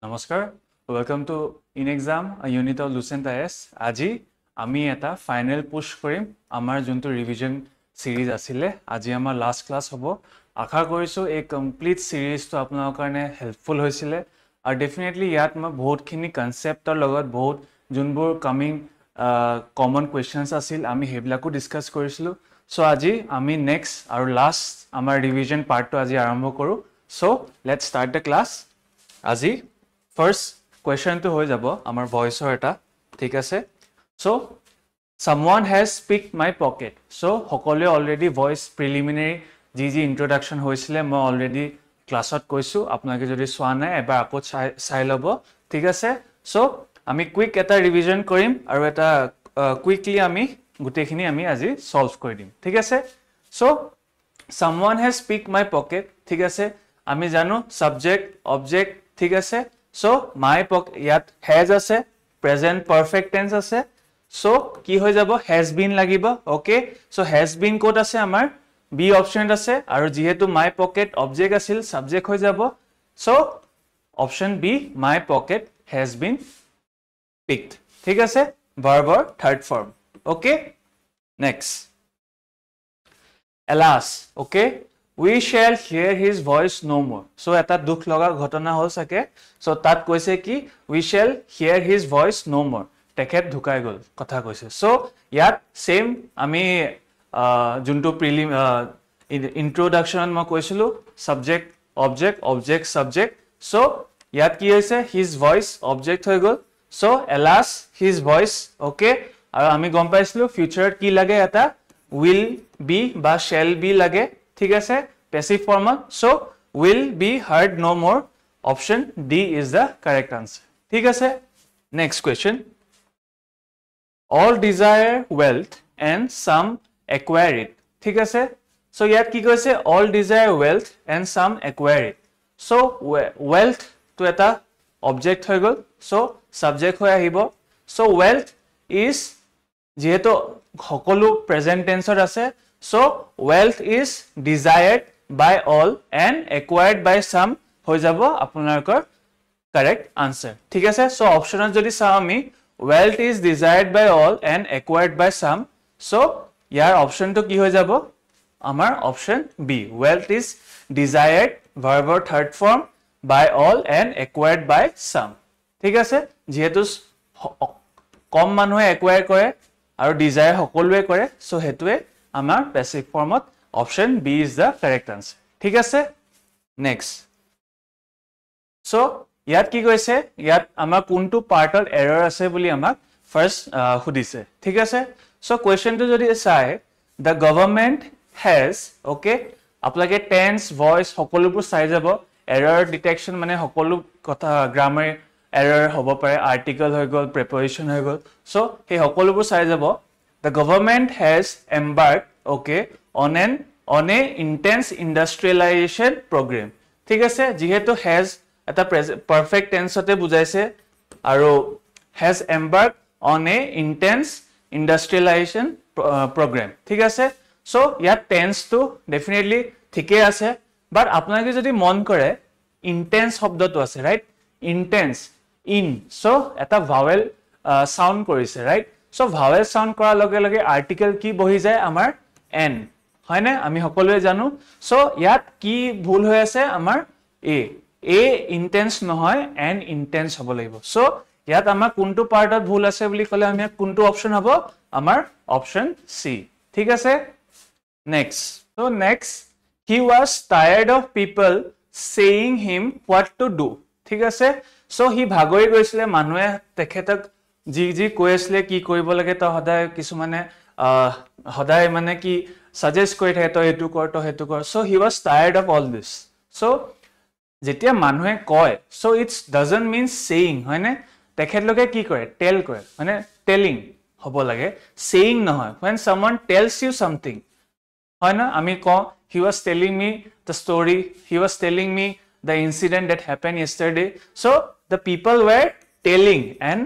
Namaskar. Welcome to In Exam, a unit of Lucent IS. Aji, ami eta final push korim. Amar junto revision series asile. Aji amar last class hobo. Akha korisu a complete series to apna karne helpful hoisile. Definitely yat ma bahut khini concept or logot bahut junbur coming common questions asil. Ami heblako discuss korislu. So aji ami next our last amar revision part to aji arambo koru. So let's start the class. Aji first question to hoy jabo amar voice or eta thik ase. So someone has picked my pocket. So hokole already voice preliminary ji introduction hoisile moi already class ot koisu apnake jodi swa nai ebar ako sai lobo thik ase. So ami quick eta revision korim aru eta quickly ami gutekhini ami aji solve kori dim thik ase. So someone has picked my pocket thik ase. Ami jano subject object thik ase. So my pocket yat has ase present perfect tense ase. So ki hoy jabo has been lagibo. Okay, so has been code ase amar B option ase aru jihetu my pocket object asil subject hoy jabo. So option B my pocket has been picked thik ase verb or third form. Okay, next alas. Okay, we shall hear his voice no more. So eta dukh loga ghotona hol sake. So tat koise ki we shall hear his voice no more. Tekhet dhukai gol kotha koise. So yat same ami junto prelim introduction ma koisilu subject object object subject. So yat ki hoise his voice object hoy gol. So alas his voice. Okay, aru ami gom paisilu future ki lage eta will be ba shall be lage thik ase passive form. So will be heard no more. Option D is the correct answer thik ase. Next question, all desire wealth and some acquire it thik ase. So yat ki koise all desire wealth and some acquire it. So wealth to eta object hoy gol. So subject hoy ahibo. So wealth is jihetu hokolu present tense ase. So wealth is desired by all and acquired by some hoy jabo apnalokor correct answer thik ase. So option jodi sa ami wealth is desired by all and acquired by some. So yar option to ki hoy jabo amar option B wealth is desired verb or third form by all and acquired by some thik ase. Jihetu kom manhoe acquire kore aru desire hokolwe kore. So hetue amar passive form option B is the correct answer thik ase. Next, so yat ki koise yat amar kuntu part or error ase boli amak first hudise thik ase. So question to jodi sai the government has. Okay, aplake tense voice hokolu pur sai jabo. Error detection mane hokolu kotha grammar error hobo pare article hoy gol preposition hoy gol. So he hokolu pur sai jabo. The government has embarked, okay, on a intense industrialization program. ठीक है जिहेतु has eta perfect tense ote bujaise aru has embarked on a intense industrialization program. ठीक है. So yat tense to definitely thike ase, but apnake jodi mon kore intense shobdo to ase, right? Intense in. So eta vowel sound korise, right? So vowel sound kora loge loge article ki bohi jay amar n hoy na ami hokolwe janu. So yat ki bhul hoy ase amar a intense nohoy n intense hobo lagibo. So yat amar kuntu part ot bhul ase boli kole ami kuntu option hobo amar option C thik ase. Next, so next, he was tired of people saying him what to do thik ase. So he bhagori goisile manue tekhetak जी কৈ আসলে কি কৰিব লাগে তো হদায় কিছু মানে হদায় মানে কি সাজেস্ট কৰি থাকে তো এটু কৰ তো হেতু কৰ. So he was tired of all this. So যেতিয়া মানুহে কয় so it doesn't mean saying হয় না. তেখেতলোকে কি কৰে টেল কৰে মানে টেলিং হ'ব লাগে saying নহয়. When someone tells you something হয় না আমি কওঁ he was telling me the story, he was telling me the incident that happened yesterday. So the people were telling and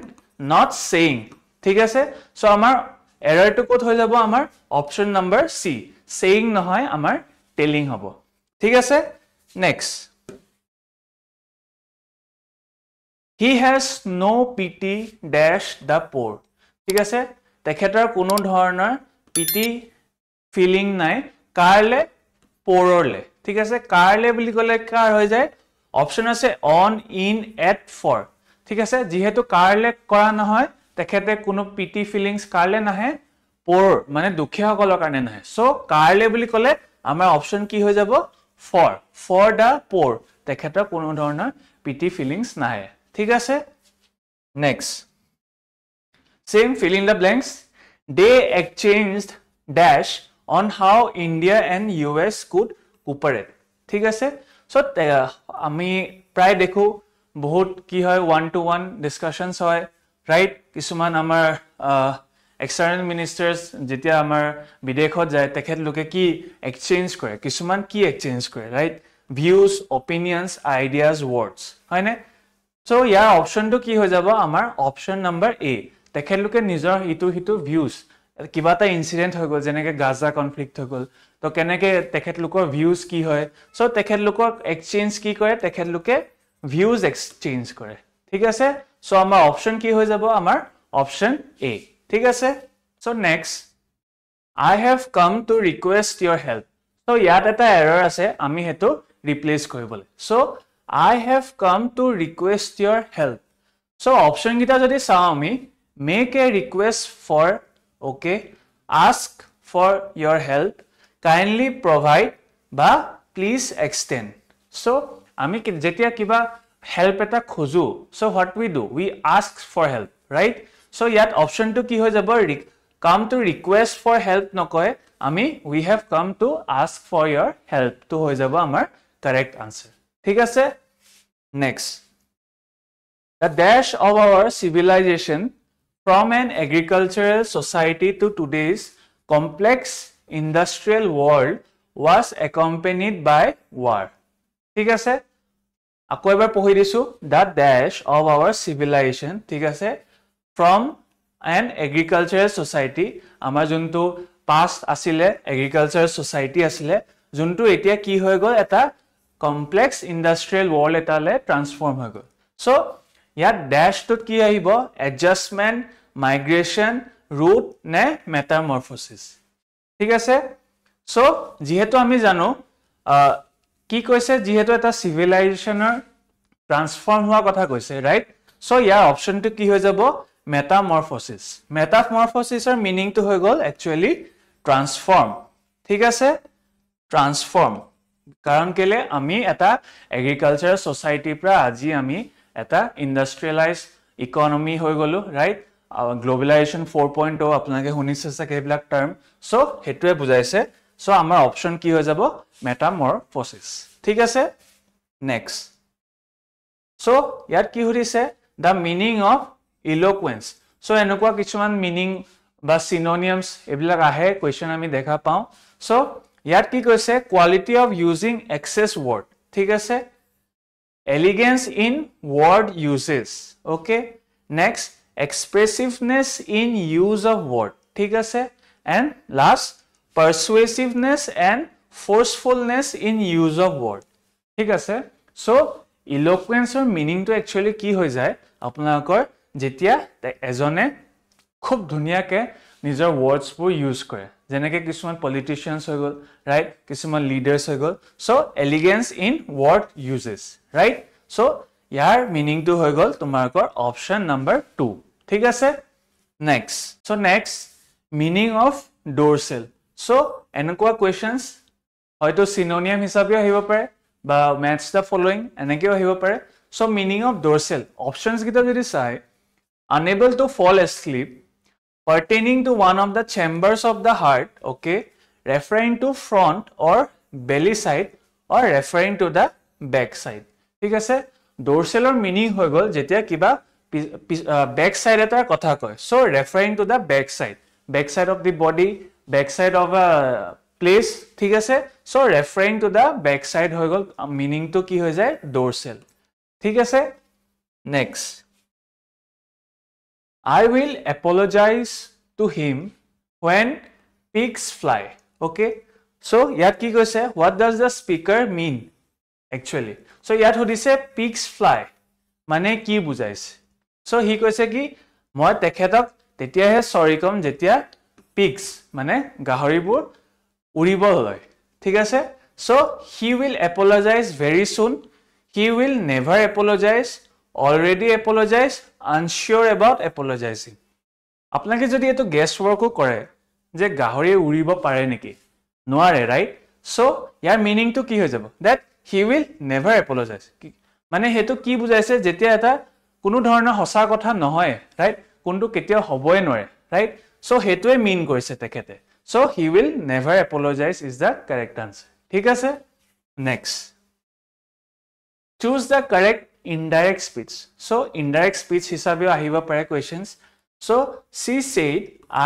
not saying ঠিক আছে. So amar error to kot hoy jabo amar option number C saying nohoy amar telling hobo ঠিক আছে. Next, He has no pity dash the poor. ঠিক আছে তেখেতৰ কোনো ধৰণৰ pity feeling নাই কাৰলে poorলে ঠিক আছে কাৰলে বুলি কলে কাৰ হৈ যায় অপচন আছে on in at for ঠিক আছে যেহেতু কাৰলে কৰা নহয় তেখেতে কোনো pity feelings কাৰলে নাহে poor মানে দুখীয়াসকলৰ কাৰণে নাহে সো কাৰলে বুলি কলে আমাৰ অপচন কি হৈ যাব for the poor তেখেতৰ কোনো ধৰণৰ pity feelings নাহে ঠিক আছে next same fill in the blanks they exchanged dash on how India and US could cooperate ঠিক আছে সো আমি প্ৰায় দেখো বহুত কি হয় 1-to-1 discussions হয় right কিছুমান আমাৰ external ministers যেতিয়া আমাৰ বিদেশত যায় তেখেত লোকে কি এক্সচেঞ্জ কৰে কিছুমান কি এক্সচেঞ্জ কৰে right views opinions ideas words হয়নে সো ইয়াৰ অপচনটো কি হৈ যাব আমাৰ অপচন নম্বৰ A তেখেত লোকে নিজৰ হিতু views কিবা এটা ইনসিডেন্ট হৈ গল যেনেকে গাজা কনফ্লিক্ট হৈ গল তো কেনেকে তেখেত লোকৰ ভিউজ কি হয় সো তেখেত লোকৰ এক্সচেঞ্জ কি কৰে তেখেত লোকে ভিউজ এক্সচেঞ্জ কৰে ঠিক আছে সো আমাৰ অপচন কি হৈ যাব আমাৰ অপচন A ঠিক আছে so next I have come to request your help so ইয়াত এটা এৰৰ আছে আমি হেতু ৰিপ্লেস কৰিবলে so I have come to request your help so option গিটা যদি চাও আমি make a request for okay ask for your help kindly provide ba please extend so ami jetia kiba help eta khoju so what we do we ask for help right so yat option to ki hoy jabo come to request for help nokoy ami we have come to ask for your help to hoy jabo amar correct answer thik ase next the dash of our civilization from an agricultural society to today's complex industrial world was accompanied by war. ঠিক আছে আকৌ এবাৰ পঢ়ি দিছো the dash of our civilization ঠিক আছে from an agricultural society আমাৰ যোনটো past আছিলে agricultural society আছিলে যোনটো এতিয়া কি হৈ গল এটা complex industrial world এটালে transform হৈ গল so ইয়াত dash to কি আহিব adjustment migration root নে metamorphosis ঠিক আছে সো যেহেতু আমি জানো কি কৈছে যেহেতু এটা সিভিলাইজেশনৰ ট্ৰান্সফৰ্ম হোৱা কথা কৈছে ৰাইট সো ইয়াৰ অপশনটো কি হৈ যাব মেটামৰফোসিছৰ মিনিংটো হৈ গল একচুয়ালি ট্ৰান্সফৰ্ম ঠিক আছে ট্ৰান্সফৰ্ম কাৰণ কেলে আমি এটা এগ্ৰিকালচাৰ সোসাইটিৰ পৰা আজি আমি এটা ইন্ডাস্ট্ৰিয়েলাইজ ইকোনমি হৈ গলো ৰাইট গ্লোবালাইজেশন 4.0 আপোনালোকে শুনিছে চাগে এইবিলাক টাৰ্ম সো হেতুৱে বুজাইছে সো আমাৰ অপশন কি হৈ যাব মেটামৰফোসিছ ঠিক আছে নেক্সট সো ইয়াত কি হৈছে the meaning of eloquence so এনেকুৱা কিছুমান মিনিং বা সিনোনিমস এইবিলাক আহে কোৱেশ্চন আমি দেখা পাওঁ সো ইয়াত কি কৈছে quality of using excess word ঠিক আছে elegance in word uses okay next expressiveness in use of word ঠিক আছে and last persuasiveness and forcefulness in use of word ঠিক আছে so eloquence or meaning to actually কি হৈ যায় আপোনালোকৰ যেতিয়া এজনে খুব ধুনিয়াকে নিজৰ words বোৰ ইউজ কৰে যেনেকে কিছুমান পলিটিশিয়ানস হৈ গল ৰাইট কিছুমান লিডাৰ্স হৈ গল so elegance in word uses right so year meaning to হৈ গল তোমাৰকৰ অপশন নম্বৰ 2 ঠিক আছে next so next meaning of dorsal so এনেকুৱা কোৱেশ্চনস হয়তো সিনোনিম হিচাপে আহিব পাৰে বা match the following এনেকেও আহিব পাৰে so meaning of dorsal options গিটা যদি চাই unable to fall asleep pertaining to one of the chambers of the heart okay referring to front or belly side or referring to the back side ঠিক আছে dorsal or meaning হৈ গল যেতিয়া কিবা back side এটাৰ কথা কয় so referring to the back side of the body back side of a place ঠিক আছে so referring to the back side হৈ গল meaning to কি হৈ যায় dorsal ঠিক আছে next I will apologize to him when pigs fly okay so ইয়াত কি কৈছে what does the speaker mean actually so ইয়াত সুধিছে pigs fly মানে কি বুজাইছে সো হি কৈছে কি মই তেখেতক তেতিয়াহে সৰি কম যেতিয়া পিগস মানে গাহৰিবোৰ উৰিব লয় ঠিক আছে so he will apologise very soon he will never apologise already apologise আনচিয়ৰ এবাউট এপোলোজাইজিং আপোনালোকে যদি এটো গেছ ৱৰ্কো কৰে যে গাহৰি উৰিব পাৰে নেকি নোৱাৰে ৰাইট সো ইয়াৰ মিনিংটো কি হৈ যাব দ্যাট হি উইল নেভাৰ এপোলোজাইজ মানে হেতু কি বুজাইছে যেতিয়া এটা কোনো ধৰণৰ হসা কথা নহয় ৰাইট কোনটো কেতিয়াও হবই নোৱাৰে ৰাইট সো হেতুৱে মিন কৰিছে তেখেতে so he will never apologise is the correct answer ঠিক আছে next choose the correct indirect speech so indirect speech হিসাবে আহিব পাৰে questions so she said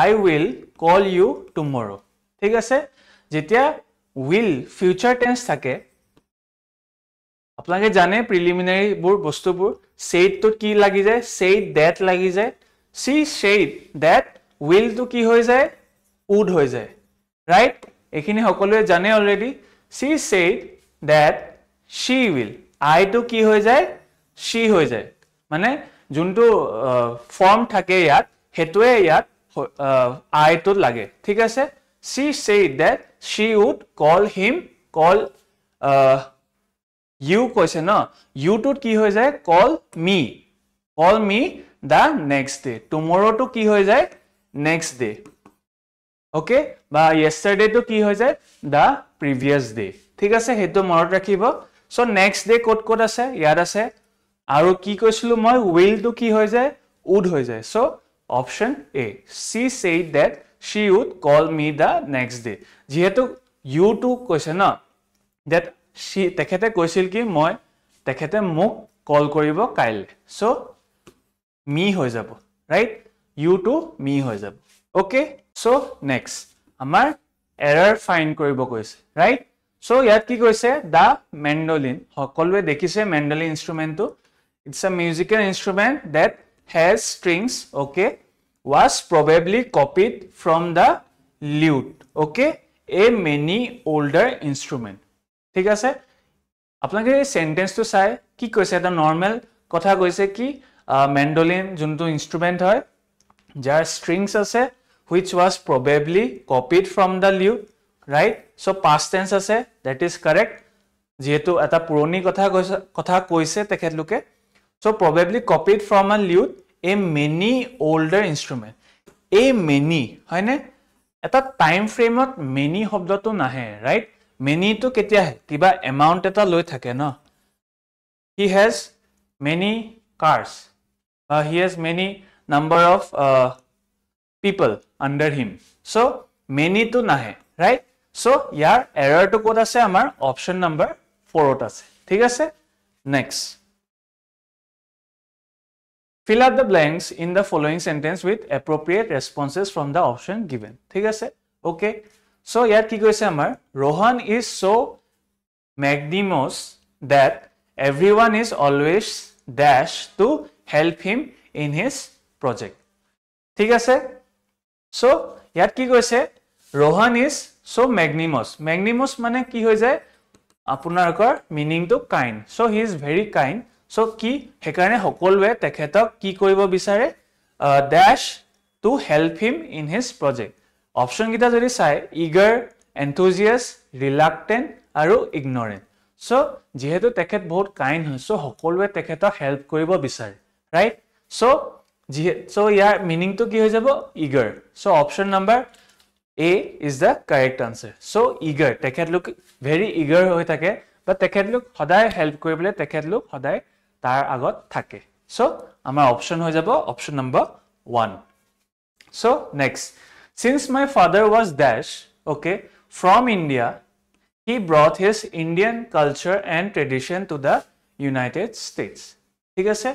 I will call you tomorrow ঠিক আছে যেতিয়া will future tense থাকে আপোনালোকে জানে প্ৰিলিমিনাৰী বোৰ বস্তুবোৰ said তো কি লাগি যায় said that লাগি যায় she said that will তো কি হৈ যায় would হৈ যায় right এখিনি সকলোৱে জানে already she said that she will I to কি হৈ যায় she হৈ যায় মানে যোনটো ফর্ম থাকে ইয়াত হেতুৱে ইয়াত I to লাগে ঠিক আছে she said that she would call him call you কৈছে না you to কি হৈ যায় call me the next day tomorrow to কি হৈ যায় next day okay বা yesterday to কি হৈ যায় the previous day ঠিক আছে হেতু মনত ৰাখিব so next day কত আছে ইয়াত আছে আৰু কি কৈছিলো মই will to কি হৈ যায় would হৈ যায় so option A she said that she would call me the next day যেহেতু you to কৈছে না that she তেখেতে কৈছিল কি মই তেখেতে মোক কল কৰিব কাইলে so me হৈ যাব right you to me হৈ যাব okay so next আমাৰ error find কৰিব কৈছে right so ইয়াত কি কৈছে the mandolin সকলোৱে দেখিছে mandolin instrument to it's a musical instrument that has strings okay was probably copied from the lute okay a many older instrument ঠিক আছে আপোনালোকে এই সেন্টেন্সটো চাই কি কৈছে এটা নরমাল কথা কৈছে কি mandolin যোনটো ইনস্ট্ৰুমেন্ট হয় যাৰ strings আছে which was probably copied from the lute right so past tense আছে that is correct যেহেতু এটা পুৰণি কথা কৈছে তেখেতলোকে so probably copied from a lute a many older instrument a many হয়নে এটা টাইম ফ্ৰেমত many শব্দটো নাহে right many to কেতিয়া কিবা amount এটা লৈ থাকে ন he has many cars he has many number of people under him so many to nahe right so yar error to kod ase amar option number 4 ot ase thik ase next fill up the blanks in the following sentence with appropriate responses from the option given thik ase okay so yar ki koise amar Rohan is so magnanimous that everyone is always dash to help him in his project thik ase so yat ki koise Rohan is so magnanimous mane ki hoy jay আপোনাৰকৰ meaning to kind so he is very kind so কি হেকাৰণে সকলোৱে তেখেতক কি কৰিব বিচাৰে dash to help him in his project option গিটা যদি চাই eager enthusiast reluctant আৰু ignorant so যেহেতু তেখেত বহুত kind হয় so সকলোৱে তেখেতক হেল্প কৰিব বিচাৰে right so year meaning to কি হৈ যাব eager so option number A is the correct answer so eager tekhet look very eager hoy thake but tekhet look hoday help koribole tekhet look hoday tar agot thake so amar option hoy jabo option number 1 so next since my father was dash okay from India he brought his Indian culture and tradition to the United States thik ase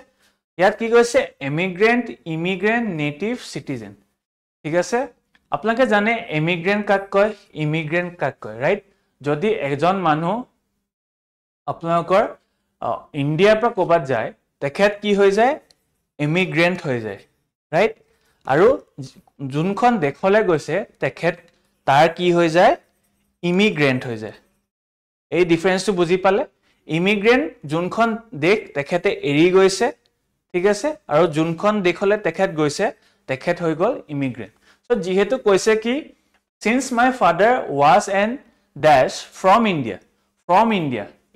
yat ki koise immigrant native citizen thik ase আপোনাকে জানে immigrant কাক কয় immigrant কাক কয় right যদি একজন মানুহ আপোনাকৰ ইন্ডিয়াৰ পৰা কোবাত যায় তেখেত কি হৈ যায় ইমিগ্ৰেন্ট হৈ যায় ৰাইট আৰু যোনখন দেখলে গৈছে তেখেত তাৰ কি হৈ যায় ইমিগ্ৰেন্ট হৈ যায় এই ডিফাৰেন্সটো বুজি পালে ইমিগ্ৰেন্ট যোনখন দেখ তেখেতে এৰি গৈছে ঠিক আছে আৰু যোনখন দেশলে তেখেত গৈছে তেখেত হৈ গল ইমিগ্ৰেন্ট সো যেহেতু কৈছে কি since my father was an dash from India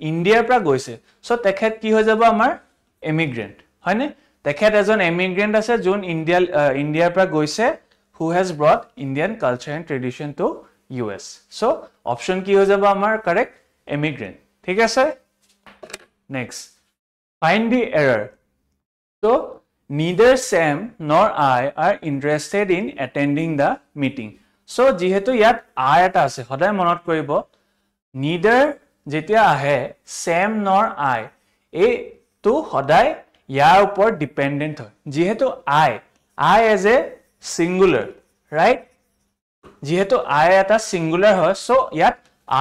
ইন্ডিয়াৰ পৰা গৈছে সো তেখেত কি হৈ যাব আমাৰ ইমিগ্ৰেন্ট হয়নে তেখেত এজন ইমিগ্ৰেন্ট আছে যোন ইন্ডিয়াৰ পৰা গৈছে who has brought Indian culture and tradition to US so option কি হৈ যাব আমাৰ correct immigrant ঠিক আছে next find the error so neither Sam nor I are interested in attending the meeting so যেহেতু ইয়াত I এটা আছে সদায় মনত কৰিব neither যেতিয়া আহে Sam nor I এই তো সদায় ইয়াৰ ওপৰ ডিপেন্ডেন্ট হয় যেহেতু I as a singular right যেহেতু I এটা singular হয় so ইয়াত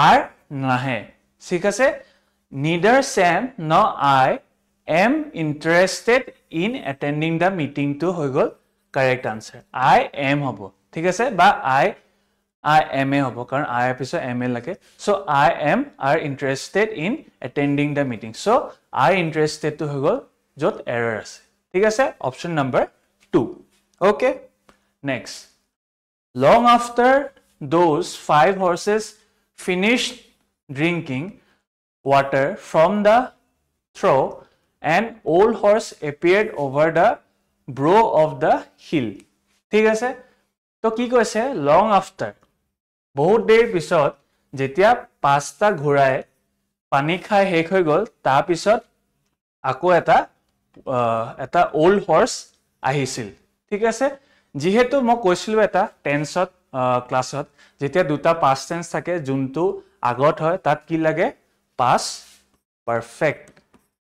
are নাহে ঠিক আছে neither Sam nor I am interested in attending the meeting to হৈ গল correct answer I am হ'ব ঠিক আছে বা I am হ'ব কাৰণ I এর পিছত am লাগে so I am are interested in attending the meeting so I interested to হৈ গল যত error আছে ঠিক আছে option number 2 okay next long after those 5 horses finished drinking water from the trough an old horse appeared over the brow of the hill ঠিক আছে তো কি কৈছে long after বহুত দেৰ পিছত যেতিয়া পাঁচটা ঘোঁৰাই পানী খাই শেষ হৈ গল তাৰ পিছত আকৌ এটা old horse আহিছিল ঠিক আছে যেহেতু মই কৈছিলো এটা টেন্সত ক্লাছত যেতিয়া দুটা past tense থাকে যোনটো আগত হয় তাত কি লাগে past perfect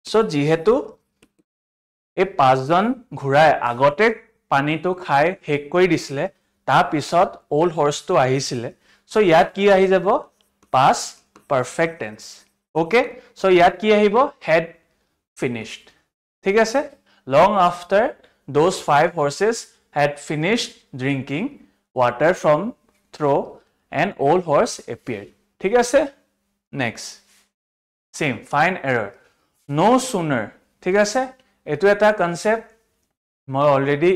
so যেহেতু এই পাঁচজন ঘোঁৰাই আগতে পানীটো খাই শেষ কৰি দিছিলে তাৰ পিছত old horse টো আহিছিলে so ইয়াত কি আহি যাব past perfect tense okay so ইয়াত কি আহিব had finished ঠিক আছে long after those 5 horses had finished drinking water from trough an old horse appeared ঠিক আছে next same find error no sooner ঠিক আছে এটো এটা কনসেপ্ট মই অলরেডি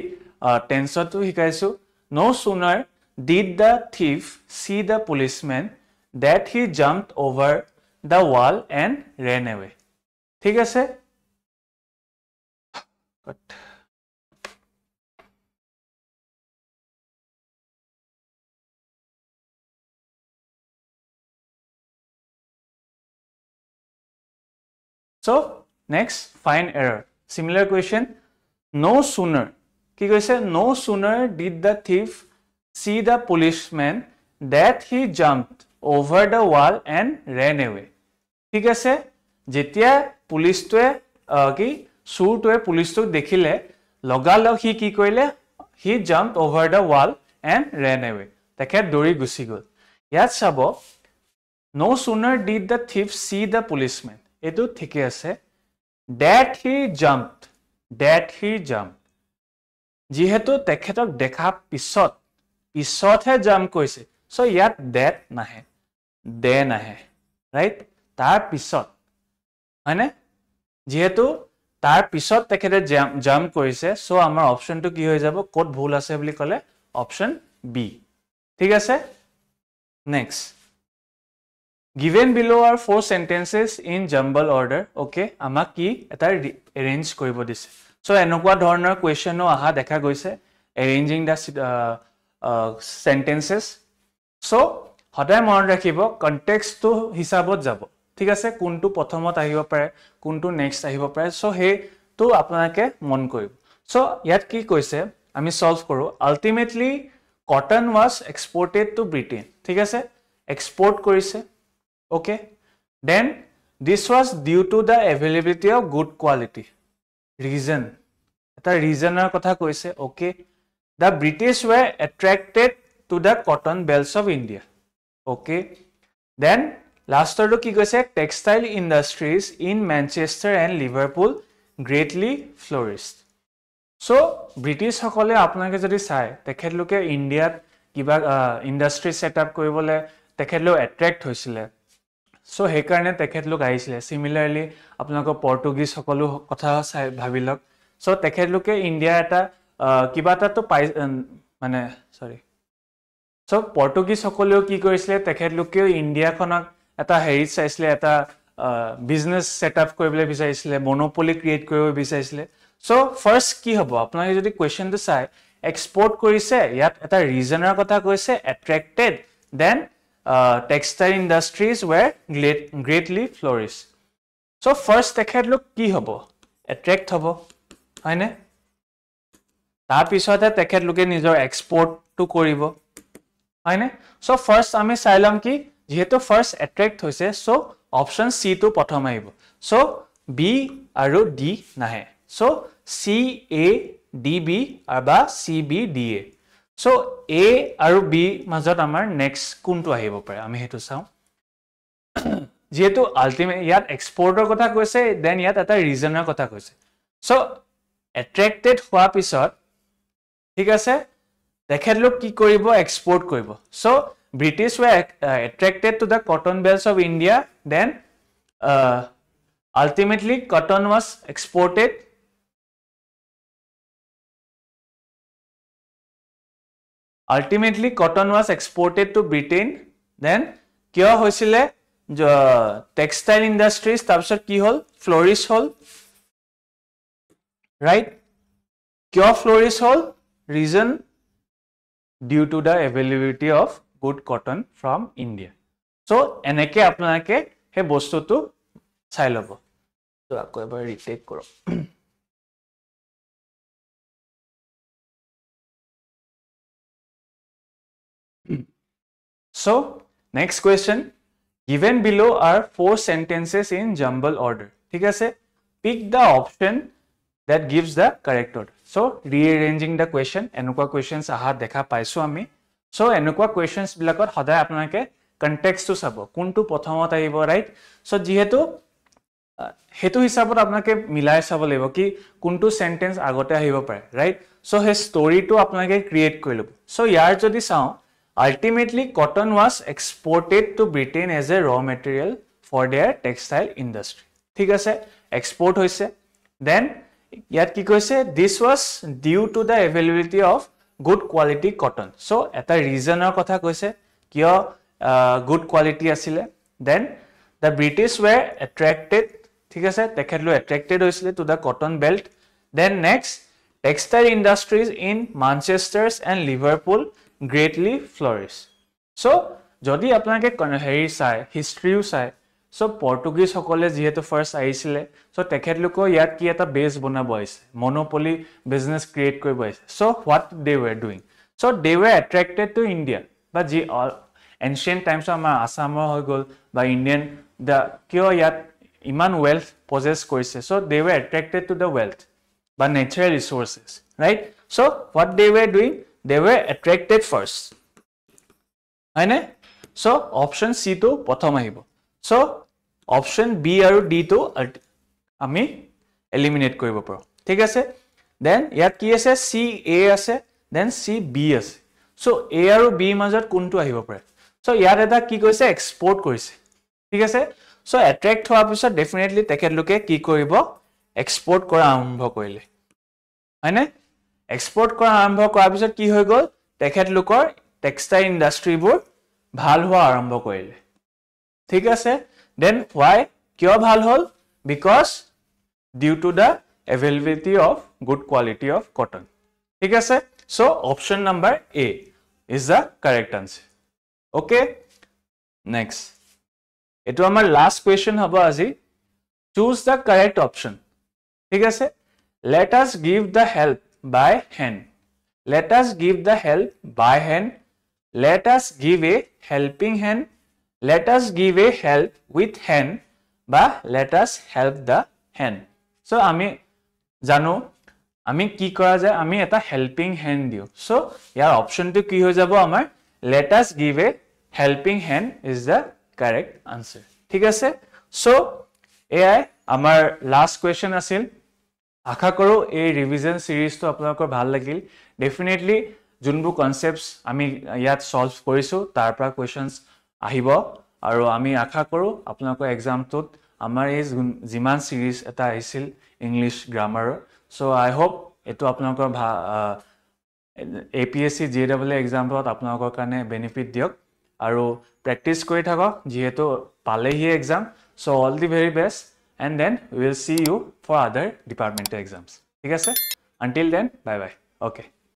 টেন্সটো শিকাইছো no sooner did the thief see the policeman that he jumped over the wall and ran away ঠিক আছে so next find error similar question no sooner কি কৈছে no sooner did the thief see the policeman that he jumped over the wall and ran away ঠিক আছে যেতিয়া পুলিশটোৱে কি চুৰটোৱে পুলিশটোক দেখিলে লগালগ হি কি কৰিলে he jumped over the wall and ran away তেখেত দৌৰি গুচি গল ইয়াত চাব no sooner did the thief see the policeman এটো ঠিকে আছে that he jumped যেহেতু তেখেতক দেখা পিছতহে জাম্প কৰিছে সো ইয়াত that নাহে দে নাহে ৰাইট তাৰ পিছত হয়নে যেহেতু তাৰ পিছত তেখেতে জাম্প কৰিছে সো আমাৰ অপশনটো কি হৈ যাব কোড ভুল আছে বুলি কলে অপশন বি ঠিক আছে next given below are 4 sentences in jumble order okay আমাক কি এটা arrange কৰিব দিছে so এনেকুৱা ধৰণৰ কোৱেশ্চনো আহা দেখা গৈছে arranging the sentences so সদায় মনত ৰাখিব কনটেক্সট টো হিচাপত যাব ঠিক আছে কোনটো প্ৰথমত আহিব পাৰে কোনটো নেক্সট আহিব পাৰে so হে তো আপোনাকে মন কৰিব so ইয়াত কি কৈছে আমি সলভ কৰো ultimately cotton was exported to Britain ঠিক আছে এক্সপোৰ্ট কৰিছে okay then this was due to the availability of good quality reason eta reasoner kotha koise okay the British were attracted to the cotton belts of India okay then last to ki koise textile industries in Manchester and Liverpool greatly flourished so British hokole apnake jodi sai tekhetloke India kiba industry setup koribole tekhetlo attract hoisile so হেকাৰণে তেখেত লোক আহিছিলে সিমিলাৰলি আপোনাক পৰ্তুগীজ সকলো কথা ভাবিলক so তেখেতলোকে India এটা কিবা এটাতো পাই মানে সৰি সো পৰ্তুগীজ সকলেও কি কৰিছিলে তেখেতলোকেও ইণ্ডিয়াখনক এটা হেৰিত চাইছিলে এটা বিজনেছ ছেটআপ কৰিবলৈ বিচাৰিছিলে মনোপলি ক্ৰিয়েট কৰিব বিচাৰিছিলে সো ফাৰ্ষ্ট কি হ'ব আপোনালোকে যদি কুৱেশ্যনটো চাই এক্সপোৰ্ট কৰিছে ইয়াত এটা ৰিজনৰ কথা কৈছে attracted then textile industries were greatly flourish so first তেখেতলোক কি হ'ব এট্ৰেক্ট হ'ব হয়নে তাৰপিছতে তেখেতলোকে নিজৰ এক্সপোৰ্টটো কৰিব হয়নে সো ফাৰ্ষ্ট আমি চাই লম কি যেহেতু ফাৰ্ষ্ট এট্ৰেক্ট হৈছে সো অপশ্যন সি টো প্ৰথম আহিব সো বি আৰু ডি নাহে so C A D B বা C B D A so A আৰু বি মাজত আমাৰ নেক্সট কোনটো আহিব পাৰে আমি হেতু চাও যেহেতু আল্টিমেট ইয়াত এক্সপোৰ্টৰ কথা কৈছে দেন ইয়াত এটা ৰিজনৰ কথা কৈছে সো এট্ৰেক্টেড হোৱা পিছত ঠিক আছে তেখেতলোক কি কৰিব এক্সপোৰ্ট কৰিব so British were attracted to the cotton belts of India then ultimately cotton was exported to Britain then কিয় হৈছিলে টেক্সটাইল ইণ্ডাষ্ট্ৰিজ তাৰপিছত কি হ'ল ফ্লৰিছ হ'ল ৰাইট কিয় ফ্লৰিছ হ'ল region due to the availability of good cotton from India. So, এনেকে আপোনালোকে হে বস্তুটো চাই ল'ব তো আকৌ এবাৰ ৰিটেক কৰক So, next question given below are 4 sentences in jumble order ঠিক আছে pick the option that gives the correct order so rearranging the question এনেকুৱা questions আহা দেখা পাইছো আমি so এনেকুৱা questions বিলাকত সদায় আপোনালোকে context টো চাব কোনটো প্ৰথমত আহিব ৰাইট so যেহেতু হেতু হিচাপত আপোনালোকে মিলাই চাব লাগিব কি কোনটো সেন্টেন্স আগতে আহিব পাৰে ৰাইট so হে ষ্টৰীটো আপোনালোকে ক্ৰিয়েট কৰি লব so ইয়াৰ যদি চাও ultimately cotton was exported to Britain as a raw material for their textile industry ঠিক আছে export হৈছে then ইয়াত কি কৈছে this was due to the availability of good quality cotton so এটা ৰিজনৰ কথা কৈছে কিয় good quality আছিলে then the British were attracted ঠিক আছে তেখেতলো attracted হৈছিলে to the cotton belt then next textile industries in Manchester and Liverpool greatly flourish so যদি আপোনালোকে হেৰি চাই হিষ্ট্ৰীও চাই so পৰ্তুগীজ সকলে যেহেতু ফাৰ্স্ট আহিছিলে so তেখেতলোকৰ ইয়াত কি এটা বেস বনাব আছে মনোপলি বিজনেস ক্ৰিয়েট কৰিব আছে so what they were doing so they were attracted to India but the ancient times আমাৰ আসামৰ হৈ গল বা ইন্ডিয়ান the কিয় ইয়াত ইমান wealth possess কৰিছে so they were attracted to the wealth বা natural resources right so what they were doing they were attracted first হয়নে so option C to প্ৰথম আহিব so option B আৰু D to আমি eliminate কৰিব পাৰো ঠিক আছে then ইয়াত কি আছে C A আছে then C B আছে so A আৰু B মাজত কোনটো আহিব পাৰে so ইয়াত এটা কি কৈছে এক্সপোৰ্ট কৰিছে ঠিক আছে so attract হোৱাৰ পিছত definitely তেখেতলোকে কি কৰিব এক্সপোৰ্ট কৰা আৰম্ভ কৰিলে হয়নে এক্সপোৰ্ট কৰা আৰম্ভ কৰাৰ পিছত কি হৈ গল তেখেতলোকৰ টেক্সটাইল ইণ্ডাষ্ট্ৰীবোৰ ভাল হোৱা আৰম্ভ কৰিলে ঠিক আছে then why কিয় ভাল হল because due to the availability of good quality of cotton ঠিক আছে so option number A is the correct answer okay next এটো আমাৰ last question হ'ব আজি choose the correct option ঠিক আছে let us give the help by hand let us give the help by hand let us give a helping hand let us give a help with hand বা let us help the hand so আমি জানো আমি কি কৰা যায় আমি এটা helping hand দিও so ইয়াৰ অপচনটো কি হৈ যাব আমাৰ let us give a helping hand is the correct answer ঠিক আছে so এয়াই আমাৰ last question আছিল আশা কৰো এই ৰিভিজন সিৰিজটো আপোনালোকৰ ভাল লাগিল ডেফিনেটলি যোনবোৰ কনসেপ্টস আমি ইয়াত সলভ কৰিছো তাৰ পৰা কোৱেশ্চনস আহিব আৰু আমি আশা কৰো আপোনালোকৰ এক্সামটোত আমাৰ এই জিমান সিৰিজ এটা আহিছিল ইংলিশ গ্ৰামাৰৰ সো আই হোপ এটো আপোনালোকৰ APSC JEE এক্সামত আপোনালোকৰ কাৰণে বেনিফিট দিয়ক আৰু প্ৰেক্টিছ কৰি থাকক যেহেতু পালেহি exam so all the very best and then will see you for other departmental exams ঠিক আছে until then bye bye okay